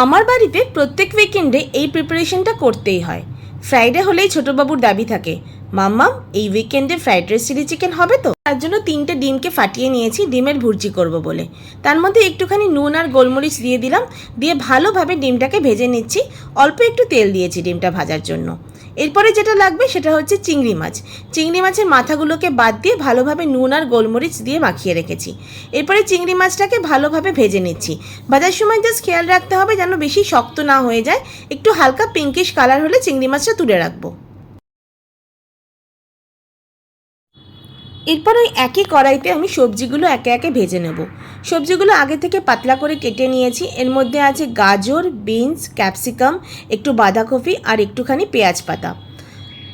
আমার বাড়িতে প্রত্যেক উইকেন্ডে এই প্রিপারেশনটা করতেই হয়। ফ্রাইডে হলেই ছোটোবাবুর দাবি থাকে, মাম্মাম এই উইকেন্ডে ফ্রাইড রাইস চিলি চিকেন হবে তো। তার জন্য 3টে ডিমকে ফাটিয়ে নিয়েছি ডিমের ভুর্জি করব বলে। তার মধ্যে একটুখানি নুন আর গোলমরিচ দিয়ে দিলাম, দিয়ে ভালোভাবে ডিমটাকে ভেজে নিচ্ছি। অল্প একটু তেল দিয়েছি ডিমটা ভাজার জন্য। এরপরে যেটা লাগবে সেটা হচ্ছে চিংড়ি মাছ। চিংড়ি মাছের মাথাগুলোকে বাদ দিয়ে ভালোভাবে নুন আর গোলমরিচ দিয়ে মাখিয়ে রেখেছি। এরপরে চিংড়ি মাছটাকে ভালোভাবে ভেজে নিচ্ছি। ভাজার সময় জাস্ট খেয়াল রাখতে হবে যেন বেশি শক্ত না হয়ে যায়, একটু হালকা পিঙ্কিশ কালার হলে চিংড়ি মাছটা তুলে রাখবো। এরপর ওই একই কড়াইতে আমি সবজিগুলো একে একে ভেজে নেব। সবজিগুলো আগে থেকে পাতলা করে কেটে নিয়েছি। এর মধ্যে আছে গাজর, বিনস, ক্যাপসিকাম, একটু বাঁধাকপি আর একটুখানি পেঁয়াজ পাতা।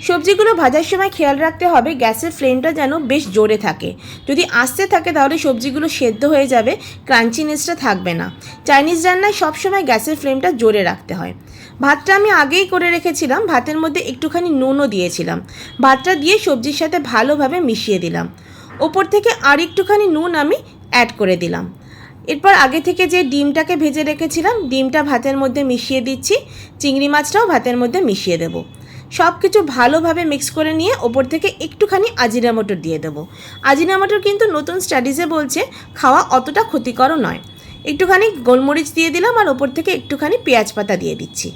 সবজিগুলো ভাজার সময় খেয়াল রাখতে হবে গ্যাসের ফ্লেমটা যেন বেশ জোরে থাকে। যদি আস্তে থাকে তাহলে সবজিগুলো সেদ্ধ হয়ে যাবে, ক্রাঞ্চিনেসটা থাকবে না। চাইনিজ রান্নায় সবসময় গ্যাসের ফ্লেমটা জোরে রাখতে হয়। ভাতটা আমি আগেই করে রেখেছিলাম, ভাতের মধ্যে একটুখানি নুনও দিয়েছিলাম। ভাতটা দিয়ে সবজির সাথে ভালোভাবে মিশিয়ে দিলাম। ওপর থেকে আর একটুখানি নুন আমি অ্যাড করে দিলাম। এরপর আগে থেকে যে ডিমটাকে ভেজে রেখেছিলাম ডিমটা ভাতের মধ্যে মিশিয়ে দিচ্ছি। চিংড়ি মাছটাও ভাতের মধ্যে মিশিয়ে দেবো। সব কিছু ভালোভাবে মিক্স করে নিয়ে ওপর থেকে একটুখানি আজিনামোটো দিয়ে দেবো। আজিনামোটো কিন্তু নতুন স্টাডিজে বলছে খাওয়া অতটা ক্ষতিকর নয়। একটুখানি গোলমরিচ দিয়ে দিলাম আর ওপর থেকে একটুখানি পেঁয়াজ পাতা দিয়ে দিচ্ছি।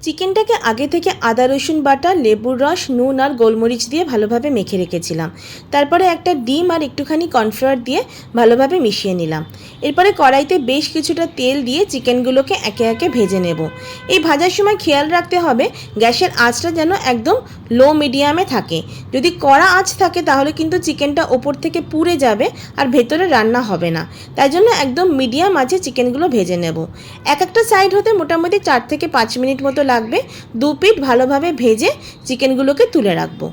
চিকেনটাকে আগে থেকে আদা রসুন বাটা, লেবুর রস, নুন আর গোলমরিচ দিয়ে ভালোভাবে মেখে রেখেছিলাম। তারপরে একটা ডিম আর একটুখানি কর্নফ্লাওয়ার দিয়ে ভালোভাবে মিশিয়ে নিলাম। এরপরে কড়াইতে বেশ কিছুটা তেল দিয়ে চিকেনগুলোকে একে একে ভেজে নেব। এই ভাজার সময় খেয়াল রাখতে হবে গ্যাসের আঁচটা যেন একদম লো মিডিয়ামে থাকে। যদি কড়া আঁচ থাকে তাহলে কিন্তু চিকেনটা ওপর থেকে পুড়ে যাবে আর ভেতরে রান্না হবে না। তাই জন্য একদম মিডিয়াম আঁচে চিকেনগুলো ভেজে নেব। এক একটা সাইড হতে মোটামুটি 4 থেকে 5 মিনিট মতো লাগবে। 2 পিঠ ভালোভাবে ভেজে চিকেনগুলোকে তুলে রাখবো।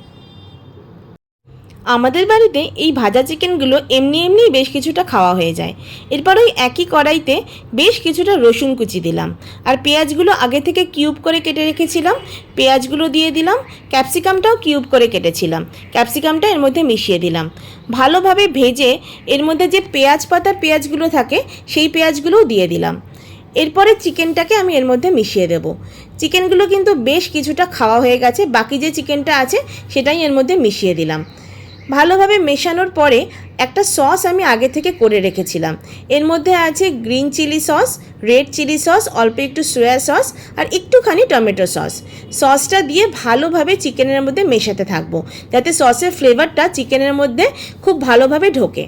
আমাদের বাড়িতে এই ভাজা চিকেনগুলো এমনি বেশ কিছুটা খাওয়া হয়ে যায়। এরপর ওই একই কড়াইতে বেশ কিছুটা রসুন কুচি দিলাম আর পেঁয়াজগুলো আগে থেকে কিউব করে কেটে রেখেছিলাম, পেঁয়াজগুলো দিয়ে দিলাম। ক্যাপসিকামটাও কিউব করে কেটেছিলাম, ক্যাপসিকামটা এর মধ্যে মিশিয়ে দিলাম। ভালোভাবে ভেজে এর মধ্যে যে পেঁয়াজ পাতার পেঁয়াজগুলো থাকে সেই পেঁয়াজগুলোও দিয়ে দিলাম। এরপরে চিকেনটাকে আমি এর মধ্যে মিশিয়ে দেব। চিকেনগুলো কিন্তু বেশ কিছুটা খাওয়া হয়ে গেছে, বাকি যে চিকেনটা আছে সেটাই এর মধ্যে মিশিয়ে দিলাম। ভালোভাবে মেশানোর পরে একটা সস আমি আগে থেকে করে রেখেছিলাম। এর মধ্যে আছে green chili sauce, red chili sauce, অল্প একটু সয়া সস আর একটুখানি টমেটো সস। সসটা দিয়ে ভালোভাবে চিকেনের মধ্যে মেশাতে থাকবো যাতে সসের ফ্লেভারটা চিকেনের মধ্যে খুব ভালোভাবে ঢোকে।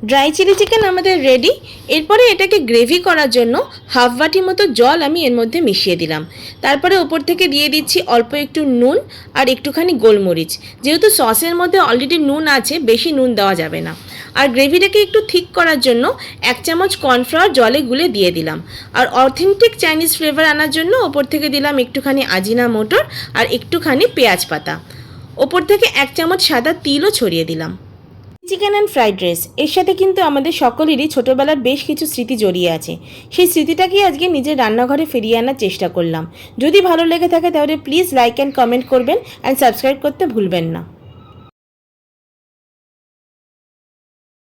ড্রাই চিলি চিকেন আমাদের রেডি। এরপরে এটাকে গ্রেভি করার জন্য হাফ বাটি মতো জল আমি এর মধ্যে মিশিয়ে দিলাম। তারপরে ওপর থেকে দিয়ে দিচ্ছি অল্প একটু নুন আর একটুখানি গোলমরিচ। যেহেতু সসের মধ্যে অলরেডি নুন আছে, বেশি নুন দেওয়া যাবে না। আর গ্রেভিটাকে একটু থিক করার জন্য 1 চামচ কর্নফ্লাওয়ার জলে গুলে দিয়ে দিলাম। আর অথেন্টিক চাইনিজ ফ্লেভার আনার জন্য ওপর থেকে দিলাম একটুখানি আজিনামোটো আর একটুখানি পেঁয়াজ পাতা। ওপর থেকে 1 চামচ সাদা তিলও ছড়িয়ে দিলাম। চিকেন অ্যান্ড ফ্রাইড রাইস এর সাথে কিন্তু আমাদের সকলেরই ছোটোবেলার বেশ কিছু স্মৃতি জড়িয়ে আছে। সেই স্মৃতিটাকেই আজকে নিজের রান্নাঘরে ফিরিয়ে আনার চেষ্টা করলাম। যদি ভালো লেগে থাকে তাহলে প্লিজ লাইক অ্যান্ড কমেন্ট করবেন অ্যান্ড সাবস্ক্রাইব করতে ভুলবেন না।